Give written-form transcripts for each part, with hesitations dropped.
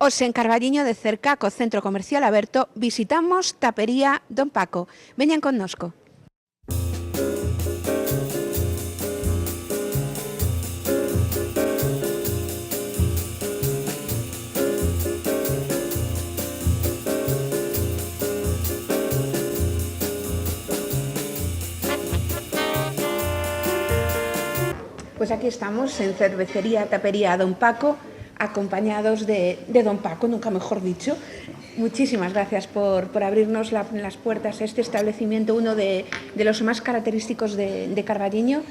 Hoxe en Carballiño de cerca co Centro Comercial Aberto visitamos Tapería Don Paco. Veñan connosco. Pois aquí estamos en Cervecería Tapería Don Paco, acompañados de Don Paco, nunca mejor dicho. Muchísimas gracias por abrirnos las puertas a este establecimiento, uno de los más característicos de Carballiño.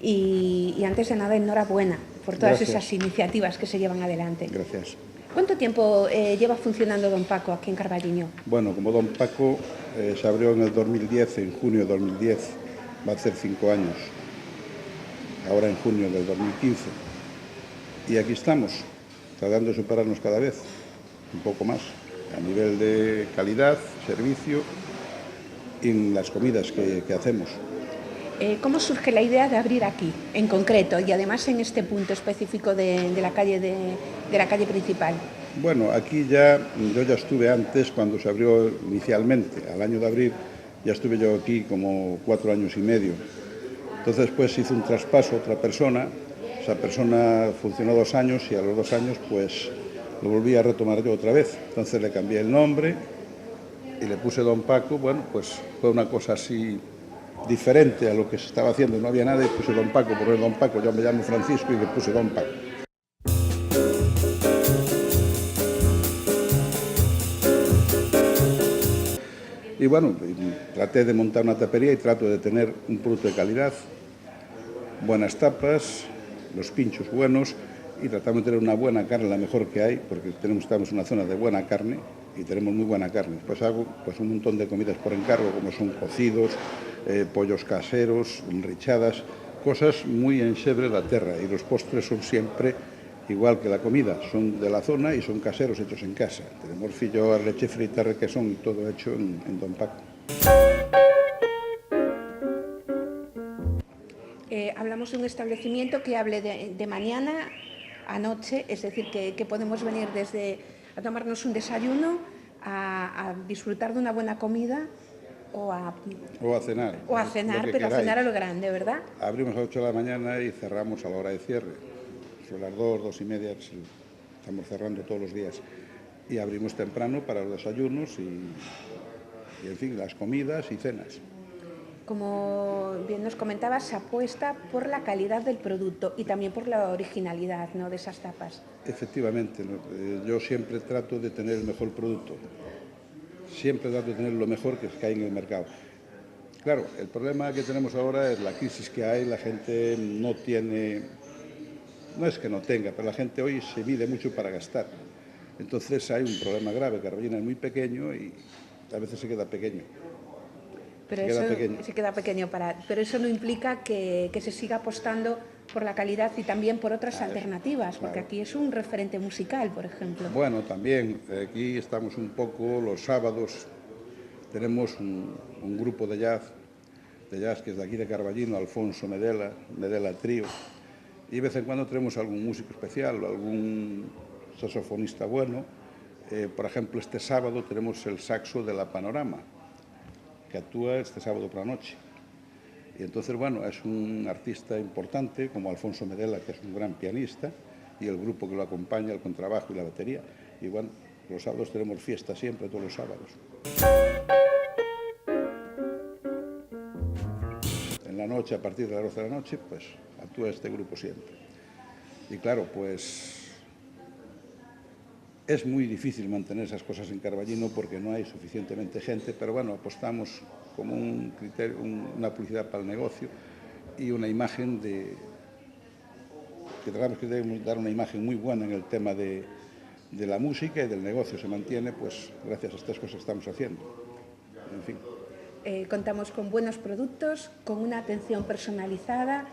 Y antes de nada, enhorabuena por todas esas iniciativas que se llevan adelante. Gracias. ¿Cuánto tiempo lleva funcionando Don Paco aquí en Carballiño? Bueno, como Don Paco se abrió en el 2010, en junio de 2010, va a ser 5 años, ahora en junio del 2015. Y aquí estamos, tratando de superarnos cada vez, un poco más, a nivel de calidad, servicio y en las comidas que hacemos. ¿Cómo surge la idea de abrir aquí, en concreto, y además en este punto específico de la calle principal? Bueno, aquí yo ya estuve antes, cuando se abrió inicialmente, al año de abrir, ya estuve yo aquí como 4 años y medio. Entonces, pues hizo un traspaso a otra persona, esa persona funcionó 2 años y a los 2 años, pues lo volví a retomar yo otra vez. Entonces le cambié el nombre y le puse Don Paco. Bueno, pues fue una cosa así diferente a lo que se estaba haciendo, no había nada y puse Don Paco, por Don Paco, yo me llamo Francisco y le puse Don Paco. Y bueno, traté de montar una tapería y trato de tener un producto de calidad, buenas tapas, los pinchos buenos y tratamos de tener una buena carne, la mejor que hay, porque estamos en una zona de buena carne y tenemos muy buena carne. Pues hago un montón de comidas por encargo, como son cocidos, pollos caseros, enrichadas, cosas muy enxebre da terra, y los postres son siempre igual que la comida, son de la zona y son caseros, hechos en casa. Tenemos filloas, leche frita, requesón y todo hecho en Don Paco. Hablamos de un establecimiento que hable de mañana a noche, es decir, que podemos venir desde a tomarnos un desayuno, a disfrutar de una buena comida o a cenar. O a cenar, pero a cenar a lo grande, ¿verdad? Abrimos a 8 de la mañana y cerramos a la hora de cierre. Sobre las 2, 2 y media estamos cerrando todos los días. Y abrimos temprano para los desayunos y en fin, las comidas y cenas. Como bien nos comentabas, se apuesta por la calidad del producto y también por la originalidad, ¿no?, de esas tapas. Efectivamente, yo siempre trato de tener el mejor producto. Siempre trato de tener lo mejor que hay en el mercado. Claro, el problema que tenemos ahora es la crisis que hay, la gente no tiene, no es que no tenga, pero la gente hoy se mide mucho para gastar. Entonces hay un problema grave, Carballiño es muy pequeño y a veces se queda pequeño. Pero eso no implica que se siga apostando por la calidad y también por otras alternativas, porque aquí es un referente musical, por ejemplo. Bueno, también, aquí estamos un poco los sábados, tenemos un grupo de jazz que es de aquí de Carballiño, Alfonso Medela Trío, y de vez en cuando tenemos algún músico especial, algún saxofonista bueno. Por ejemplo, este sábado tenemos el saxo de la Panorama, que actúa este sábado por la noche. Y entonces, bueno, es un artista importante como Alfonso Medela, que es un gran pianista, y el grupo que lo acompaña, el contrabajo y la batería. Y bueno, los sábados tenemos fiesta siempre, todos los sábados. En la noche, a partir de las 12 de la noche, pues actúa este grupo siempre. Y claro, pues es muy difícil mantener esas cosas en Carballiño porque no hay suficientemente gente, pero bueno, apostamos como un criterio, una publicidad para el negocio y una imagen que tratamos que debemos dar una imagen muy buena en el tema de la música y del negocio. Se mantiene pues gracias a estas cosas que estamos haciendo. En fin. Contamos con buenos productos, con una atención personalizada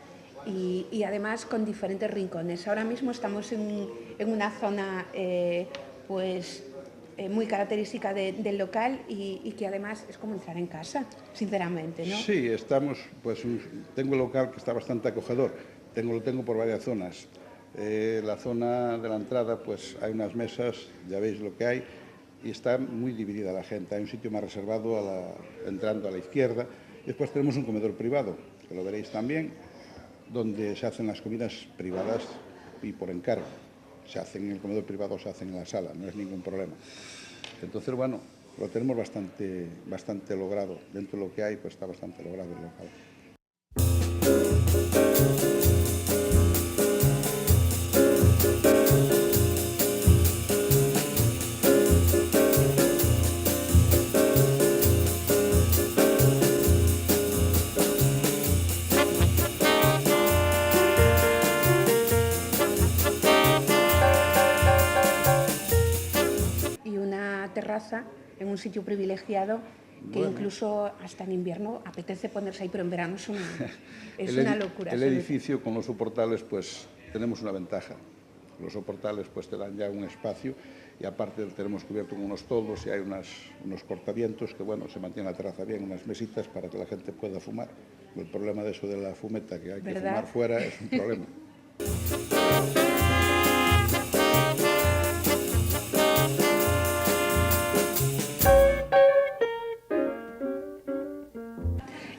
y además con diferentes rincones. Ahora mismo estamos en una zona muy característica del local y que además es como entrar en casa, sinceramente, ¿no? Sí, tengo un local que está bastante acogedor, lo tengo por varias zonas. La zona de la entrada, pues hay unas mesas, ya veis lo que hay, y está muy dividida la gente. Hay un sitio más reservado entrando a la izquierda. Después tenemos un comedor privado, que lo veréis también, donde se hacen las comidas privadas y por encargo. Se hacen en el comedor privado, se hacen en la sala, no es ningún problema. Entonces, bueno, lo tenemos bastante logrado. Dentro de lo que hay, pues está bastante logrado el local. Terraza en un sitio privilegiado que incluso hasta en invierno apetece ponerse ahí, pero en verano es una locura. El edificio con los soportales, pues tenemos una ventaja. Los soportales pues te dan ya un espacio y aparte tenemos cubierto con unos toldos y hay unos cortavientos que, bueno, se mantiene la terraza bien, unas mesitas para que la gente pueda fumar. El problema de eso de la fumeta, que hay que fumar fuera, es un problema.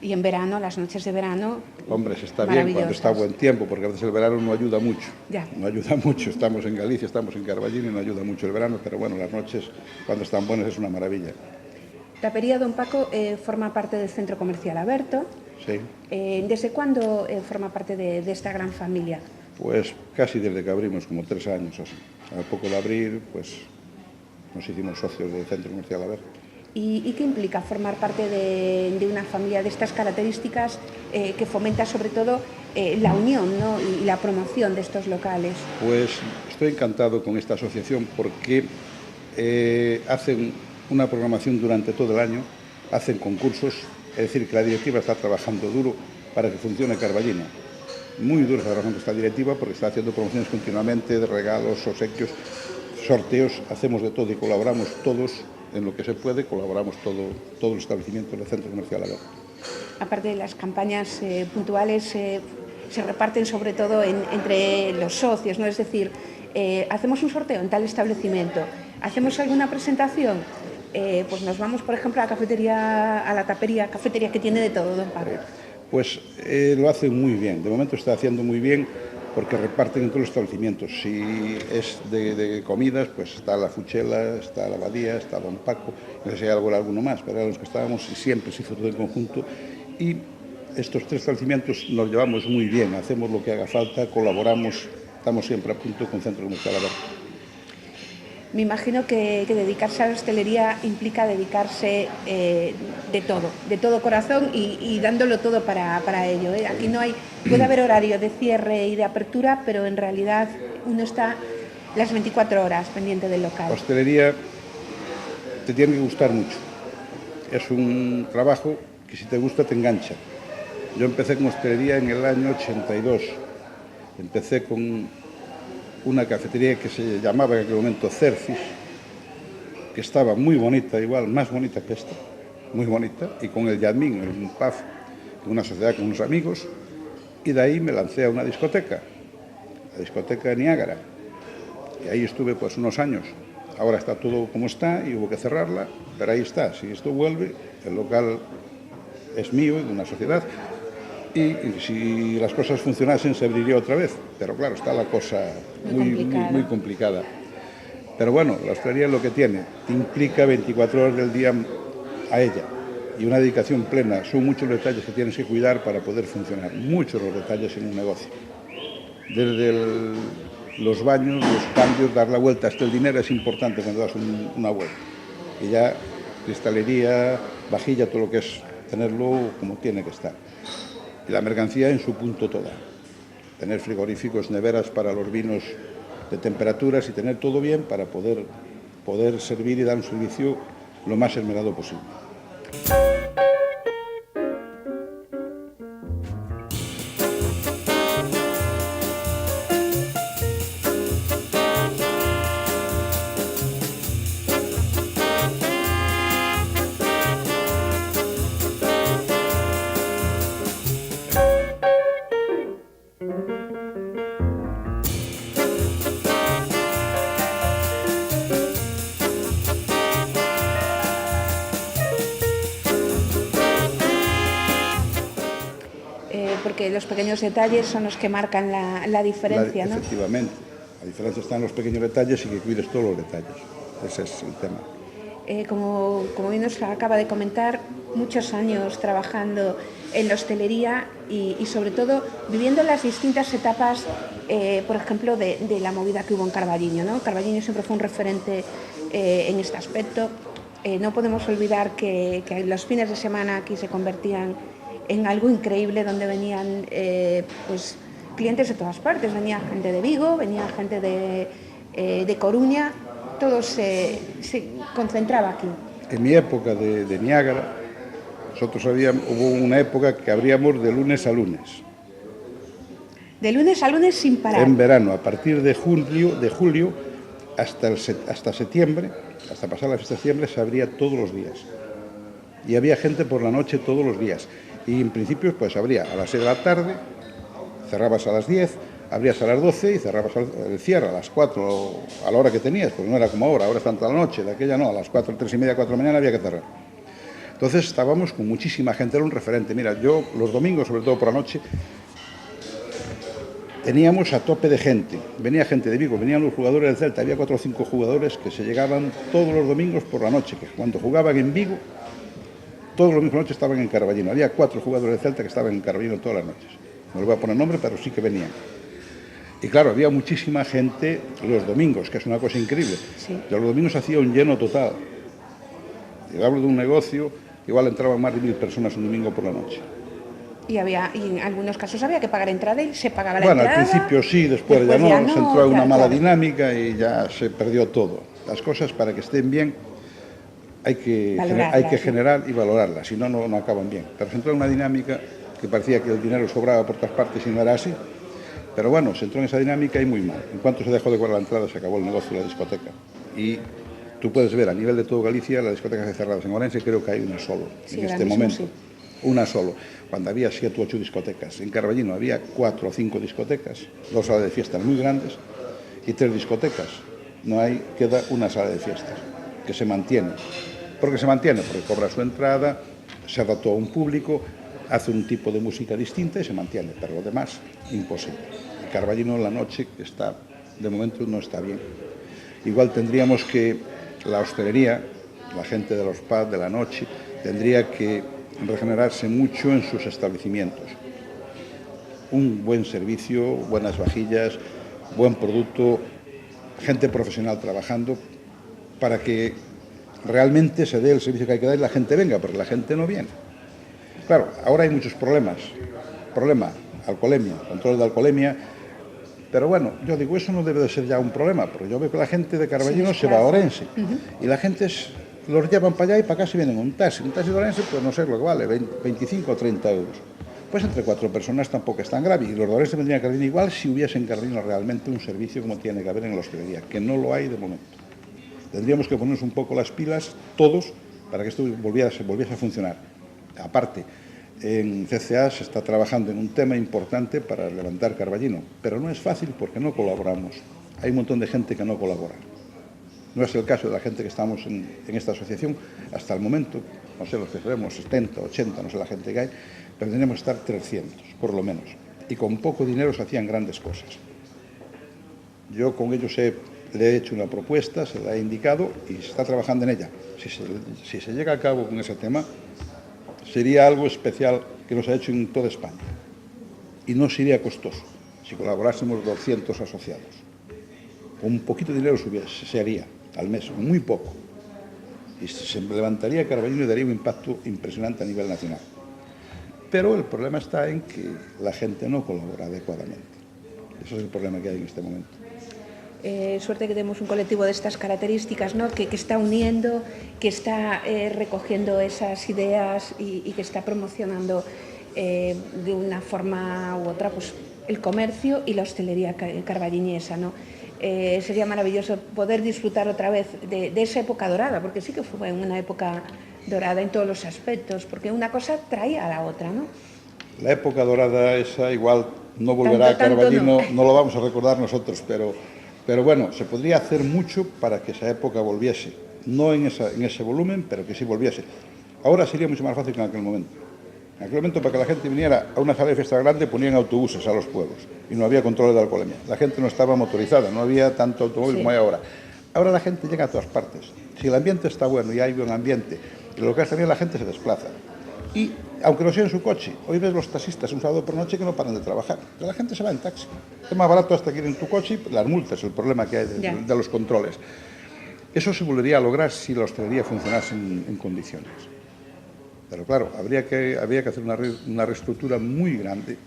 Y en verano, las noches de verano... Hombre, se está bien cuando está buen tiempo, porque a veces el verano no ayuda mucho. Ya. No ayuda mucho. Estamos en Galicia, estamos en Carballino y no ayuda mucho el verano, pero bueno, las noches, cuando están buenas, es una maravilla. Tapería Don Paco forma parte del Centro Comercial Aberto. Sí. ¿Desde cuándo forma parte de esta gran familia? Pues casi desde que abrimos, como 3 años así. A poco de abrir, pues nos hicimos socios del Centro Comercial Aberto. ¿Y qué implica formar parte de una familia de estas características que fomenta sobre todo la unión, ¿no?, y la promoción de estos locales? Pues estoy encantado con esta asociación porque hacen una programación durante todo el año, hacen concursos, es decir, que la directiva está trabajando duro para que funcione Carballino. Muy duro está trabajando esta directiva porque está haciendo promociones continuamente de regalos, obsequios, sorteos, hacemos de todo y colaboramos todos. En lo que se puede, colaboramos todo el establecimiento del Centro Comercial Aberto. Aparte de las campañas puntuales, se reparten sobre todo entre los socios, ¿no? Es decir, hacemos un sorteo en tal establecimiento, hacemos alguna presentación, pues nos vamos, por ejemplo, a la cafetería, a la tapería, cafetería que tiene de todo, Don Paco. Pues lo hacen muy bien, de momento está haciendo muy bien, porque reparten en todos los establecimientos. Si es de comidas, pues está la Fuchela, está la Abadía, está Don Paco, no sé si hay alguno más, pero eran los que estábamos y siempre se hizo todo en conjunto. Y estos 3 establecimientos nos llevamos muy bien, hacemos lo que haga falta, colaboramos, estamos siempre a punto con Centro Comercial Aberto. Me imagino que dedicarse a la hostelería implica dedicarse de todo corazón y dándolo todo para ello, ¿eh? Aquí no hay, puede haber horario de cierre y de apertura, pero en realidad uno está las 24 horas pendiente del local. La hostelería te tiene que gustar mucho. Es un trabajo que si te gusta te engancha. Yo empecé con hostelería en el año 82. Empecé con una cafetería que se llamaba en aquel momento Cercis, que estaba muy bonita, igual, más bonita que esta, muy bonita, y con el Yadmin, un pub, una sociedad con unos amigos, y de ahí me lancé a una discoteca, la discoteca de Niágara, y ahí estuve pues unos años. Ahora está todo como está y hubo que cerrarla, pero ahí está, si esto vuelve, el local es mío, de una sociedad, y si las cosas funcionasen se abriría otra vez, pero claro, está la cosa muy complicada. Pero bueno, la hostelería es lo que tiene, te implica 24 horas del día a ella y una dedicación plena. Son muchos los detalles que tienes que cuidar para poder funcionar, muchos los detalles en un negocio. Desde los baños, los cambios, dar la vuelta, hasta el dinero es importante cuando das una vuelta. Y ya cristalería, vajilla, todo lo que es tenerlo como tiene que estar. Y la mercancía en su punto toda. Tener frigoríficos, neveras para los vinos de temperaturas y tener todo bien para poder servir y dar un servicio lo más esmerado posible. porque los pequeños detalles son los que marcan la diferencia, ¿no? Efectivamente, la diferencia está en los pequeños detalles y que cuides todos los detalles. Ese es el tema. Como bien nos acaba de comentar, muchos años trabajando en la hostelería y sobre todo viviendo las distintas etapas, por ejemplo, de la movida que hubo en Carballiño, ¿no? Carballiño siempre fue un referente en este aspecto. No podemos olvidar que los fines de semana aquí se convertían en algo increíble, donde venían pues, clientes de todas partes. Venía gente de Vigo, venía gente de Coruña, todo se concentraba aquí. En mi época de Niágara, hubo una época que abríamos de lunes a lunes. De lunes a lunes sin parar. En verano, a partir de julio hasta septiembre, hasta pasar la fiesta de septiembre, se abría todos los días. Y había gente por la noche todos los días. Y en principio, pues abría a las 6 de la tarde, cerrabas a las 10, abrías a las 12 y cerrabas el cierre a las 4, a la hora que tenías, porque no era como ahora es tanto a la noche, de aquella no, a las 4, 3 y media, 4 de la mañana había que cerrar. Entonces estábamos con muchísima gente, era un referente. Mira, yo los domingos, sobre todo por la noche, teníamos a tope de gente. Venía gente de Vigo, venían los jugadores del Celta, había 4 o 5 jugadores que se llegaban todos los domingos por la noche, que cuando jugaban en Vigo, todos los domingos por la noche estaban en Carballiño. Había 4 jugadores del Celta que estaban en Carballiño todas las noches. No les voy a poner nombre, pero sí que venían. Y claro, había muchísima gente los domingos, que es una cosa increíble. Sí. Yo los domingos hacía un lleno total. Yo hablo de un negocio, igual entraban más de 1000 personas un domingo por la noche. Y en algunos casos había que pagar entrada y se pagaba la entrada. Bueno, al principio sí, después ya no, se entró en una mala dinámica y ya se perdió todo. Las cosas, para que estén bien, hay que generar y valorarlas, si no, no acaban bien. Pero se entró en una dinámica que parecía que el dinero sobraba por todas partes y no era así. Pero bueno, se entró en esa dinámica y muy mal. En cuanto se dejó de cobrar la entrada, se acabó el negocio de la discoteca. Y tú puedes ver, a nivel de todo Galicia, las discotecas cerradas. En Orense creo que hay una solo, sí, en este momento. Sí. Una solo. Cuando había 7 u 8 discotecas. En Carballiño había 4 o 5 discotecas, 2 salas de fiestas muy grandes y 3 discotecas. No hay, queda una sala de fiestas, que se mantiene. ¿Por qué se mantiene? Porque cobra su entrada, se adaptó a un público, hace un tipo de música distinta y se mantiene, pero lo demás, imposible. El Carballiño en la noche está, de momento no está bien. Igual tendríamos que, la hostelería, la gente de los pubs de la noche, tendría que regenerarse mucho en sus establecimientos. Un buen servicio, buenas vajillas, buen producto, gente profesional trabajando para que realmente se dé el servicio que hay que dar y la gente venga, porque la gente no viene. Claro, ahora hay muchos problemas. Problema, alcoholemia, control de alcoholemia. Pero bueno, yo digo, eso no debe de ser ya un problema, porque yo veo que la gente de Carballiño se va a Orense y la gente los llevan para allá y para acá se vienen un taxi. Un taxi de Orense, pues no sé lo que vale, 25 o 30 euros. Pues entre 4 personas tampoco es tan grave. Y los de Orense vendrían a Carballiño igual si hubiese en Carballiño realmente un servicio como tiene que haber en la hostelería, que no lo hay de momento. Tendríamos que ponernos un poco las pilas, todos, para que esto volviese a funcionar. Aparte, en CCA se está trabajando en un tema importante para levantar Carballiño, pero no es fácil porque no colaboramos. Hay un montón de gente que no colabora. No es el caso de la gente que estamos en esta asociación. Hasta el momento, no sé, los que seremos 70, 80, no sé la gente que hay, pero tendríamos que estar 300, por lo menos. Y con poco dinero se hacían grandes cosas. Yo con ellos le he hecho una propuesta, se la he indicado y se está trabajando en ella. Si se llega a cabo con ese tema, sería algo especial que nos ha hecho en toda España. Y no sería costoso si colaborásemos 200 asociados. Con un poquito de dinero se haría al mes, muy poco. Y se levantaría Carballiño y daría un impacto impresionante a nivel nacional. Pero el problema está en que la gente no colabora adecuadamente. Ese es el problema que hay en este momento. Suerte que tenemos un colectivo de estas características, ¿no? que está uniendo, que está recogiendo esas ideas y que está promocionando de una forma u otra pues, el comercio y la hostelería carballiñesa, ¿no? Sería maravilloso poder disfrutar otra vez de esa época dorada, porque sí que fue una época dorada en todos los aspectos, porque una cosa traía a la otra, ¿no? La época dorada esa igual no volverá a Carballiño, no lo vamos a recordar nosotros, pero bueno, se podría hacer mucho para que esa época volviese. No en ese volumen, pero que sí volviese. Ahora sería mucho más fácil que en aquel momento. En aquel momento, para que la gente viniera a una sala de fiesta grande, ponían autobuses a los pueblos y no había control de alcoholemia. La gente no estaba motorizada, no había tanto automóvil como hay ahora. Ahora la gente llega a todas partes. Si el ambiente está bueno y hay buen ambiente, y lo que hace bien, la gente se desplaza. Y, aunque no sea en su coche, hoy ves los taxistas un sábado por noche que no paran de trabajar. La gente se va en taxi. Es más barato hasta que ir en tu coche y las multas, el problema que hay de los controles. Eso se volvería a lograr si la hostelería funcionase en condiciones. Pero claro, habría que hacer una reestructura muy grande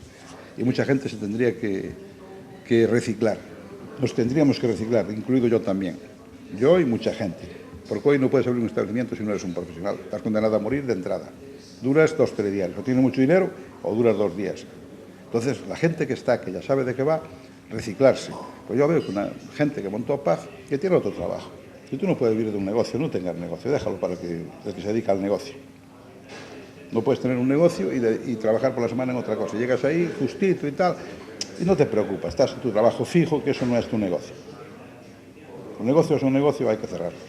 y mucha gente se tendría que reciclar. Nos tendríamos que reciclar, incluido yo también. Yo y mucha gente. Porque hoy no puedes abrir un establecimiento si no eres un profesional. Estás condenado a morir de entrada. Duras 2 telediarios. O tienes mucho dinero o duras 2 días. Entonces, la gente que está, que ya sabe de qué va, reciclarse. Pues yo veo que una gente que montó Paz, que tiene otro trabajo. Si tú no puedes vivir de un negocio, no tengas negocio. Déjalo para el que se dedica al negocio. No puedes tener un negocio y trabajar por la semana en otra cosa. Llegas ahí justito y tal, y no te preocupas, estás en tu trabajo fijo, que eso no es tu negocio. Los negocios son un negocio, hay que cerrarlos.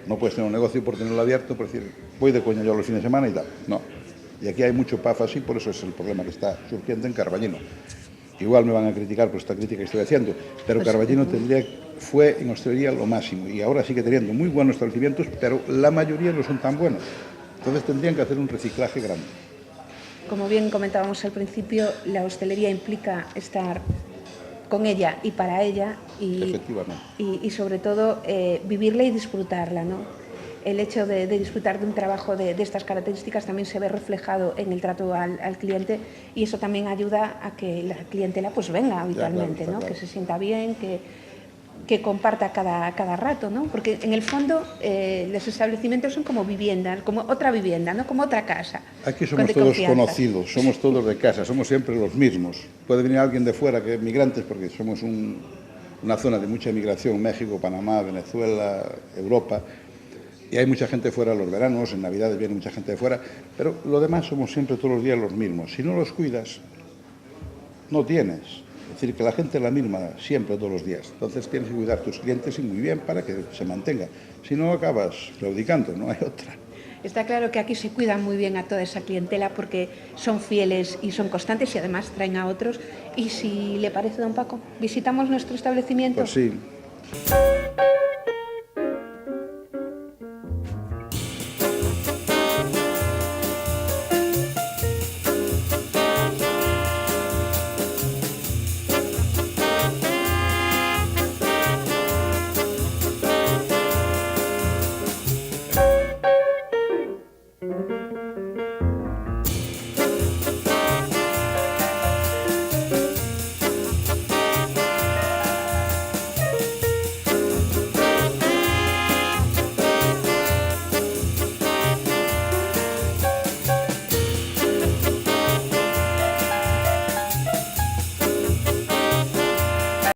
No puedes tener un negocio por tenerlo abierto, por decir, voy de coña yo los fines de semana y tal. No. Y aquí hay mucho paz así, por eso es el problema que está surgiendo en Carballino. Igual me van a criticar por esta crítica que estoy haciendo, pero Carballino fue en hostelería lo máximo, y ahora sigue teniendo muy buenos establecimientos, pero la mayoría no son tan buenos. Entonces tendrían que hacer un reciclaje grande. Como bien comentábamos al principio, la hostelería implica estar con ella y para ella y sobre todo vivirla y disfrutarla, ¿no? El hecho de disfrutar de un trabajo de estas características también se ve reflejado en el trato al cliente, y eso también ayuda a que la clientela pues venga habitualmente, ¿no? Claro. Que se sienta bien, que comparta cada rato, ¿no? Porque en el fondo los establecimientos son como viviendas, como otra vivienda, ¿no? Como otra casa. Aquí somos todos conocidos, somos todos de casa, somos siempre los mismos. Puede venir alguien de fuera, que es migrantes, porque somos una zona de mucha migración, México, Panamá, Venezuela, Europa, y hay mucha gente fuera los veranos, en Navidades viene mucha gente de fuera, pero lo demás somos siempre todos los días los mismos. Si no los cuidas, no tienes. Es decir, que la gente es la misma siempre, todos los días. Entonces tienes que cuidar a tus clientes y muy bien para que se mantenga. Si no, acabas claudicando, no hay otra. Está claro que aquí se cuidan muy bien a toda esa clientela porque son fieles y son constantes y además traen a otros. Y si le parece, don Paco, visitamos nuestro establecimiento. Pues sí.